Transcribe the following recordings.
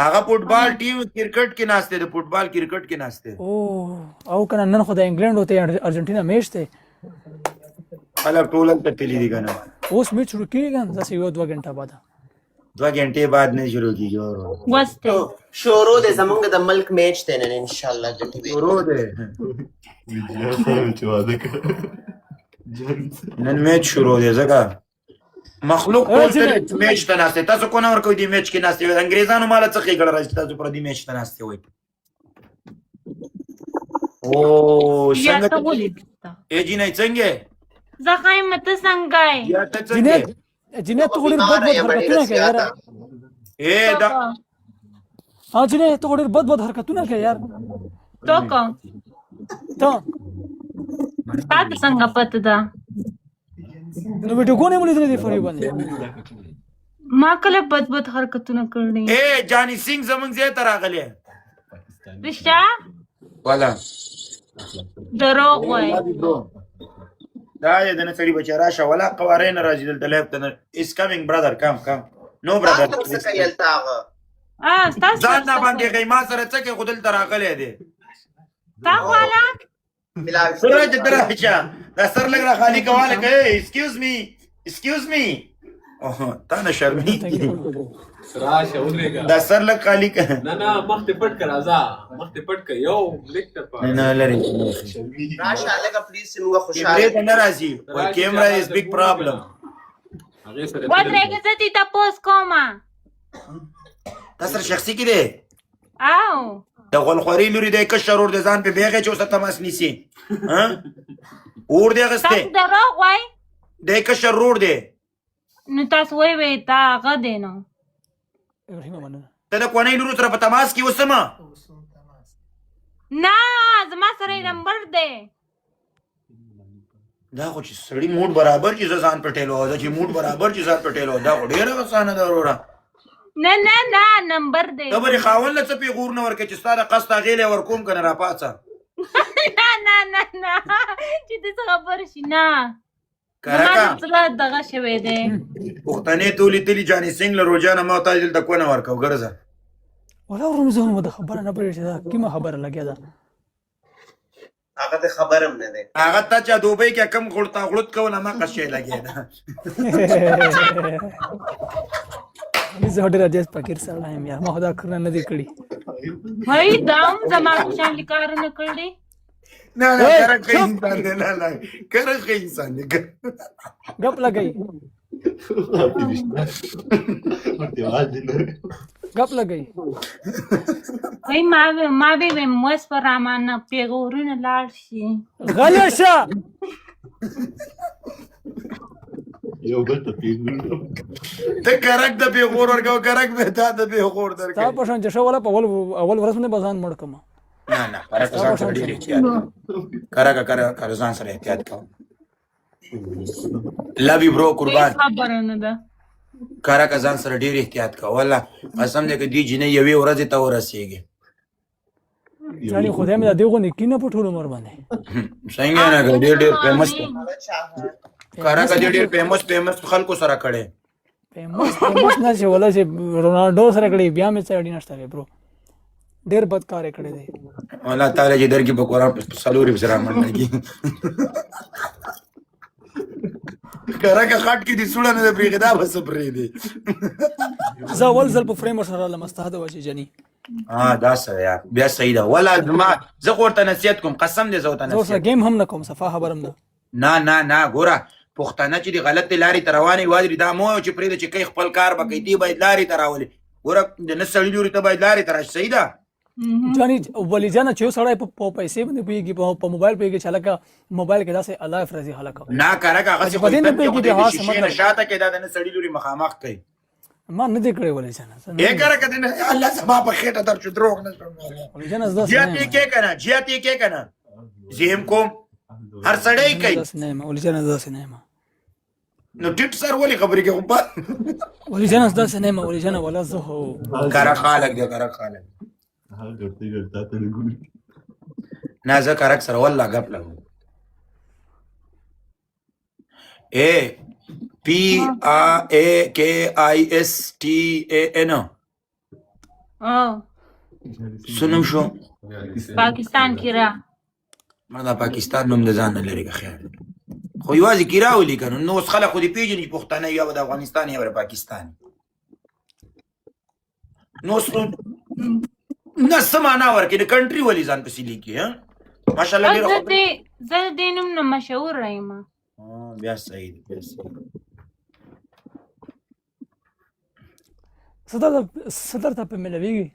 هغه فوټبال ټیم کرکټ کې ناشته ده، فوټبال کرکټ کې ناشته. او کنه نن خو د انګلند او ارجنټینا میچ ته خلک ټول ته تللی دي کنه. اوس میچ شروع کیږي ځکه یو 2 غنټه بعد 2 غنټې بعد نه شروع کیږي. واسطه شروع د زمونږ د ملک میچ ته نن ان شاء الله ګټي شروع ده نن میچ شروع ده ځکه مخلوق ټول ته میچ ته ناشته. تاسو کو نه ورکوي دی میچ کې ناشته. انګریزانو مال څه خېګړه راځي تاسو پر دی میچ ته ناشته وای. او یا څنګه ته ولې ای جینې څنګه زخایم ته څنګه یا ته څنګه جنې ته ډېر بد حرکتونه کوي یار. اے دا ها جنې ته ډېر بد حرکتونه کوي یار. تو کو ته تاسو څنګه پته ده نو ویډیوګونه مولې دې فری باندې ما کله بد حرکتونه کړې اے جانی سنگ زمونږ زه تر راغلی رښتیا والا دروغ وای دا دې نه سړي بچا راشه ولا قوارین راځي دلته لیف ته اس کمینګ برادر کم نو برادر څه کوي التاغه تاسو ځان نه باندې کوي ما سره څه کې خودل تر راغلی دی تا والا بلا سره دې راشه دا سر لګ را خالی کواله کوي ایکسکیوز می اوه تا نه شرمې راشه ودرېږه دا سر لګ خالی کوي نه مخ ته پټ کړه ځه مخ ته پټ کړه یو لیک ته پا نه لري راشه لګه پلیز موږ برې خوشاله نه راځي ور کیمرا از بیگ پرابلم هغه سره ودرېږه زه دې تاسو کومه تاسو شخصي کې دی او د غلخوري لوري د کشر ور د ځان په بیغه چې اوسه تماس نیسی ها اور دی غسته تاسو دروغ وای د کشر رور دی نو تاسو وای تا غدې نو ته د کونې لوري سره په تماس کې وسمه نه زما سره نمبر دی دا خو چې سړی موډ برابر چې ځان پټېلو دا چې موډ برابر چې ځان پټېلو دا خو ډېره اسانه ده وروره نه نمبر دی خبرې خاوند له څه پیغور نه ورکړي چې ستا د قصد هغې ور کوم که نه راپاڅه نه چې دې څه خبر شي نه کرکه زما دغه شوی دی پښتنې تولې تلي جانې سنګ له روجانه ما تا دلته کونه ورکو ګرځه ولا ورم زه نو د خبره نه پرې چې دا کیمه خبره لګیا ده هغه ته خبرم نه ده هغه ته چې دوبۍ کې کم غړط کوله ما قشې لګې ده زه ډېر اجازه فقیر سره یم یار ما خدا کړنه نه دی کړی هی دام زما شان لیکار نه کړی نه کرکه انسان دی نه کرکه انسان دی غپ لګئی غپ لګئی هی ما به موس پر رامانه پیغورونه لاړ شي غلیشه یو بل ته پیغور ته کرک د پیغور ورکو کرک به تا د پیغور درکې تا په شان چې شو ولا په اول ورځ باندې بزان مړ کما نه کرک ځان سره ډېر احتیاط کرک ځان سره احتیاط کوه لوي برو قربان خبره نه ده کرک ځان سره ډېر احتیاط کوه والله قسم دې کې دی جنې یوې ورځې ته ورسېږي یعنی خدای مې د دې غو نکینه په ټولو مر باندې څنګه نه ډېر فیمس کرک ډېر فیمس خلکو سره کړي فیمس نه چې ولا چې رونالډو سره کړي بیا مې څه اړین نشته برو ډېر بد کار کړی دی الله تعالی چې درکې په قرآن سلوري سره منګي کرک خټ کې دي سوړه نه پرېږدي دا بس پرېږدي زه اول ځل په فریم سره لمستاده و چې جنی دا سره یا بیا صحیح ده ولا زه خو ورته نصیحت کوم قسم دې زه ورته زه سره نصیحت گیم هم نه کوم صفه خبرم ده نه ګوره پښتانه چې د غلط لارې ته روانې واجري دا مو چې پرېږده چې کوي خپل کار به کوي دی باید لارې ته راولي ګوره د نه سړي لوري ته باید لارې ته راشي صحیح ده جانی ولی جانا چې سړی په پیسې باندې پیږي په موبایل پیږي چې لکه موبایل کې داسې الله فرضي حالک نه کرک هغه چې په دې نه پیږي بیا هاس شیشه نشاته کې دا د نه سړي لوري مخامخ کوي ما نه دی کړی ولی جانا یې کرک دې الله سبا په خېټه در چې دروغ نه ولی جانا زدا جیات یې کې کنه زم کوم هر سړی کوي نه ما ولی جانا زدا نه ما نو ټیټ سر ولی خبرې کې په ولی جانا زدا نه ما ولی جانا ولا زه هو کرک خالق دې کرک خالق ها ګرځي ته نه ګوري نه زه کرک سره والله غپ لګو A PAKISTAN سنم شو پاکستان کې را ما دا پاکستان نوم د ځان نه لري که خیر خو یوازې کې راولي که نو اوس خلک خو دې پېژني چې پښتانه یا به د افغانستان یا به د پاکستان نو اوس نه څه معنا ورکړي د کنټري ولې ځان پسې لیکي ماشاءالله ډېره زه د دې نوم نه مشهور یم بیا صحیح دی بیا صحیح څه درته په ملویږي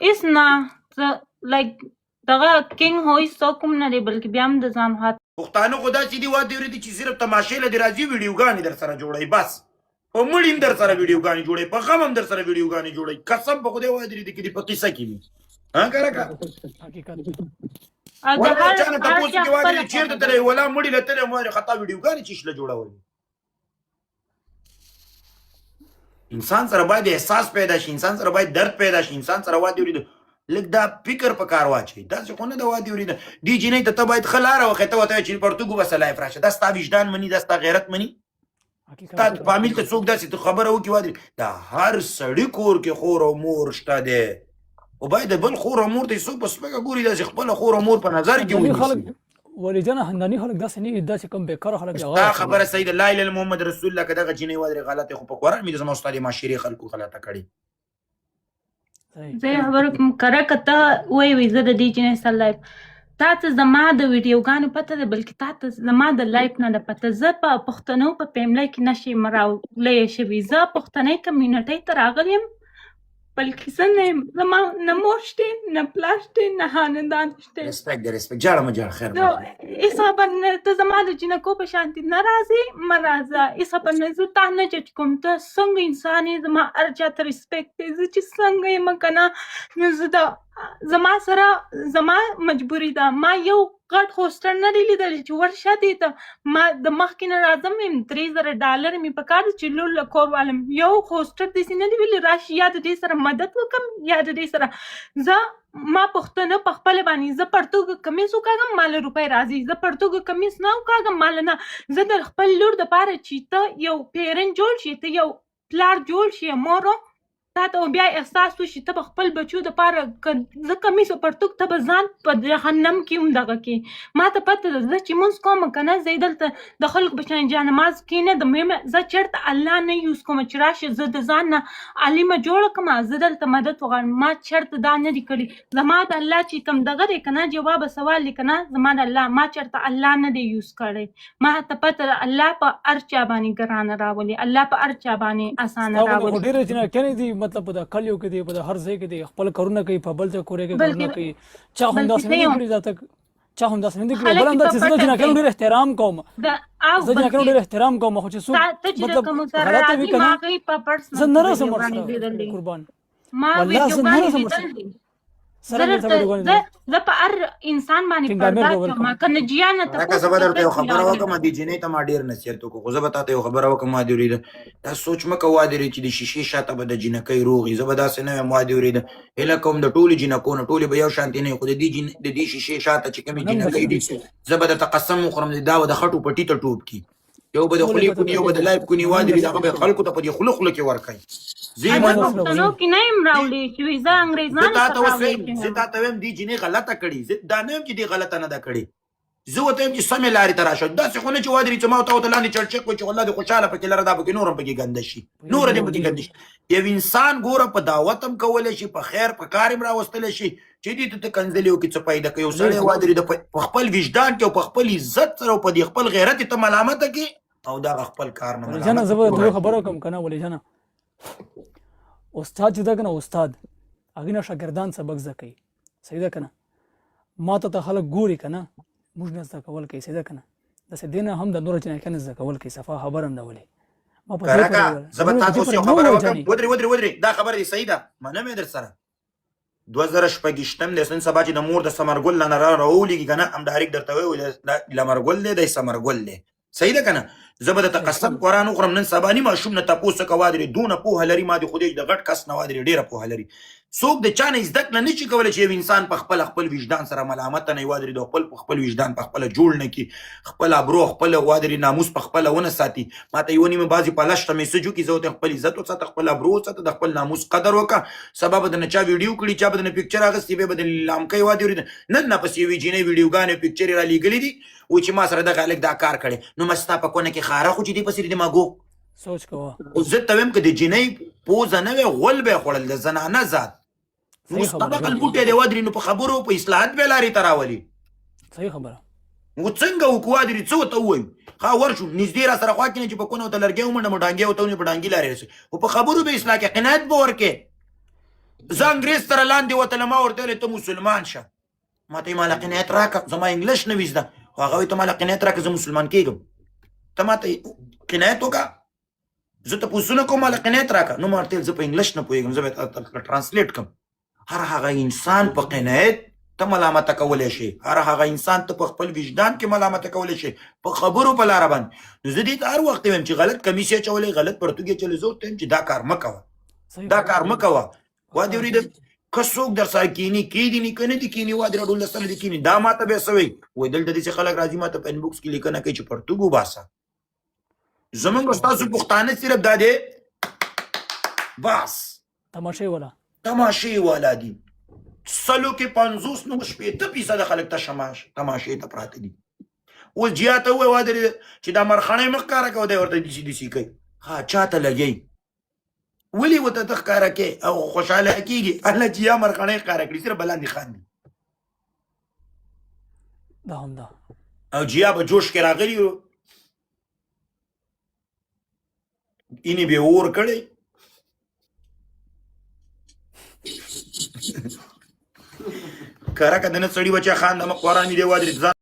هېڅ نه لایک دغه کینګ هو هېڅ څوک هم نه دی بلکې بیا هم د ځان هات پښتانه خو داسې دي وادي ورېدي چې صرف تماشې له دې راځي ویډیوګانې در سره جوړوي بس په مړي هم در سره ویډیوګانې جوړوي په غم هم در سره ویډیوګانې جوړوي قسم په خدای وادي ورېدي کې دي په قصه کې وي کرکه حقیقت او د هر چانه تاسو کې وادي چیرته تللی ولا مړي له تللی مو خطا ویډیوګانې چې شله جوړول انسان سره باید احساس پیدا شي انسان سره باید درد پیدا شي انسان سره وادي ورېدو لږ دا فکر په کار واچوي داسې خو نه د وادي ورېده دې جینۍ ته باید ښه لاره وښیې ته ورته وایې چې پرتګو به سلایف راشه دا ستا وجدان مني دا ستا غیرت مني تا فامیل ته څوک داسې ته خبره وکړي وادي دا هر سړي کور کې خور او مور شته دی او باید د بل خور او مور ته څوک په سپکه ګوري داسې خپله خور او مور په نظر کې ونیسي ولې جانه خنداني خلک داسې نه دي داسې کم بېکاره خلک دي دا خبره صحیح ده لا اله الا محمد رسول الله که دغه جینۍ وادرې غلطې خو په قرآن مې د زما استاد معاشرې خلکو غلطه کړې زه یې خبره کوم کره که ته وایې زه د دې جینۍ سره لایف تا ته زما د ویډیوګانو پته ده بلکې تا ته زما د لایف نه ده پته زه په پښتنو په فیملی کې نه شم راولی شوي زه پښتنۍ کمیونټۍ ته راغلی یم بلکې زه نه یم زما نه مور شته نه پلار شته نه خاندان شته رسپیکټ دی رسپیکټ جاړه مه جاړه خیر نو هېڅ خبر نه ته زما د جینکو په شانتې نه راځې مه راځه هېڅ خبر نه زه تا نه جج کوم ته څنګه انسان یې زما هر چا ته رسپیکټ دی زه چې څنګه یم که نه نو زه د زما سره زما مجبوري ده ما یو غټ هوسټر نه دی لیدلی چې ورشه دې ته ما د مخکې نه راځم یم $3000 مې په کار چې لور له کور والم یو هوسټر داسې نه دی ویلي راشي یا د دې سره مدد وکړم یا د دې سره زه ما پښتنه په خپل باندې زه پرتګ کمیس وکاږم مال روپۍ راځي زه پرتګ کمیس نه وکاږم مال نه زه د خپل لور دپاره چې ته یو پیرنټ جوړ شي ته یو پلار جوړ شي مورو تا ته بیا احساس وشي ته به خپل بچو دپاره زه کمیس او پرتګ ته به ځان په جهنم کې هم دغه کې ما ته پته ده زه چې مونځ کوم که نه زه دلته د خلکو په شان جانماز کښېنه د مهمه زه چېرته الله نه یوز کوم چې راشي زه د ځان نه عالمه جوړه کړم زه دلته مدد وغواړم ما چېرته دا نه دي کړي زما د الله چې کوم دغه دی که نه جواب سوال دی که نه زما د الله ما چېرته الله نه دی یوز کړی ما ته پته ده الله په هر چا باندې ګرانه راولي الله په هر چا باندې اسانه راولي ډېرې جنکانې دي مطلب په د کلیو کې دی په د هر ځای کې دی خپل کارونه کوي په بل ځای کورې کې کارونه کوي چا هم داسې نه دي کړي چا هم داسې نه دي کړي بل هم داسې زه د جنکانو ډېر احترام کوم زه جنکانو ډېر احترام کوم خو چې څوک مطلب غلطه وي که نه زه نه راسم ورسره قربان والله زه نه راسم ورسره زه په هر انسان باندې پرده کوم که نه جیانه لکه زه به درته یو خبره وکړم دې جینۍ ته ما ډېر نصیحت وکړو خو زه به تا ته یو خبره وکړم وادي ورېده دا سوچ مه کوه وادي ورېده چې د شیشې شاته به د جینکۍ روغي زه به داسې نه یم وادي ورېده هیله کوم د ټولو جینکو نه ټولې به یو شانتې نه وي خو د دې شیشې شاته چې کومې جینکۍ دي زه به درته قسم وخورم دا به د خټو پټي ته ټوپ کي یو به د خولې کوني یو به د لایف کوني وادي ورېده هغه به خلکو ته په دې خوله خوله کې ورکوي پښتنو کې نه یم راوړی شوي زه انګریزانو زه تا ته وایم دې جینۍ غلطه کړې زه دا نه یم چې دې غلطه نه ده کړې زه ورته یم چې سمې لارې ته راشه داسې خو نه چې وادرې چې ما ورته ورته لاندې چړچق وي چې والله دې خوشحاله پکې لره دا پکې نور هم پکې ګنده شي نور دې پکې ګنده شي یو انسان ګوره په دعوت هم کولی شي په خیر په کار هم راوستلی شي چې دې ته کنځلې وکړي څه پیدا کوي یو سړی وادرې په خپل وجدان کې او په خپل عزت سره او په دې خپل غیرت ته ملامته کړي او دغه خپل کار نه جانه زه به ته خبره وکړم که نه ولې جانه استاد چې ده که نه استاد هغې نه شاګردان سبق زده کوي صحیح ده که نه ما ته خلک ګوري که نه موږ نه زده کول کوي صحیح ده که نه داسې دې نه هم د نورو جنکانو زده کول کوي صفا خبره هم ده ولې کرکه زه به تا ته اوس یو خبره وکړم ودرې دا خبره دې صحیح ده منم یې در سره 2026 دی نن سبا چې د مور د ثمرګل نه راولېږي که نه همدارک درته وایي لمرګل دی دی ثمرګل دی صحیح ده که نه زه به درته قسم قرآن وخورم نن سبا ني ماشوم نه تپوس کوه وادرې دونه پوهه لري ما د خدای د غټ کس نه وادرې ډېره پوهه لري څوک د چا نه زده کړه نه شي کولی چې یو انسان په خپل وجدان سره ملامته نه وادرې د خپل وجدان په خپله جوړ نه کړي خپل ابرو خپل وادرې ناموس په خپله ونه ساتي ما ته یو نیمه بعضې په لشته میسج وکړي زه ورته خپل عزت وساته خپل ابرو وساته د خپل ناموس قدر وکړه سبا به درنه چا ویډیو کړي چا به درنه پکچر اخیستي بیا به درنه لامکۍ وادې ورېده نن نه پسې یوې جینۍ ویډیوګانې پکچر یې رالیږلي دي وایي چې ما سره دغه هلک دا کار کړی نو ما ستا په کونه کې خاره خو چې دې پسې دماغو سوچ کوه او زه ته وایم که د جینۍ پوزه نه وی غول به یې خوړل د زنانه ذات مستبق البوټی دی ودرې نو په خبرو په اصلاحات به لارې ته راولي صحیح خبره نو څنګه وکړو ودرې څه ورته ووایم ښه ورشو نږدې را سره خوا کېنه چې په کونه ورته لرګی ومنډم ډانګې ورته ونیو په ډانګي لارې رسوي خو په خبرو به اصلاح کې قناعت به ورکې زه انګرېز سره لاندې وتلم ما ورته ویلې ته مسلمان شه ما ته یې ماله قناعت راکړه زما انګلیش نه وي زده خو هغه وایي ته ماله قناعت راکړه زه مسلمان کېږم ته ما ته قناعت وکړه زه تپوسونه کوم ماله قناعت راکړه نو ما ورته ویل زه په انګلیش نه پوهېږم زه به ټرانسلیټ کړم هر هغه انسان په قناعت ته ملامته کولی شي هر هغه انسان ته په خپل وجدان کې ملامته کولی شي په خبرو په لاره باندې نو زه دې ته هر وخت وایم چې غلط کمیس یې اچولی غلط پرتوګ یې اچولی زه ورته وایم چې دا کار مه کوه دا کار مه کوه وادې اورېده که څوک در سره کیني کېدي نه که نه دي کیني وادې راډول در سره دي کیني دا ما ته بیا څه وایي وایي دلته داسې خلک راځي ما ته په انبوکس کې لیکنه کوي چې پرتوګ وباسه زمونږ ستاسو پښتانه صرف دا دی بس تماشې والا تماشې والا دي سلو کې 50 نو 50% خلک تماشې ته پراته دي اوس جیا ته ووایه وادرې چې دا مرخڼۍ مه ښکاره کوه دی ورته دسي دسي کوي ها چا ته لګوي ولې ورته ته ښکاره کوې او خوشحاله کېږي الله چې یا مرخڼۍ ښکاره کړي صرف بلاندې خاندي دا هم ده او جیا به جوش کې راغلي وو اینې به اور کړی کره که د نه سړي بچه خان دمه قرآن دې وادرې ځان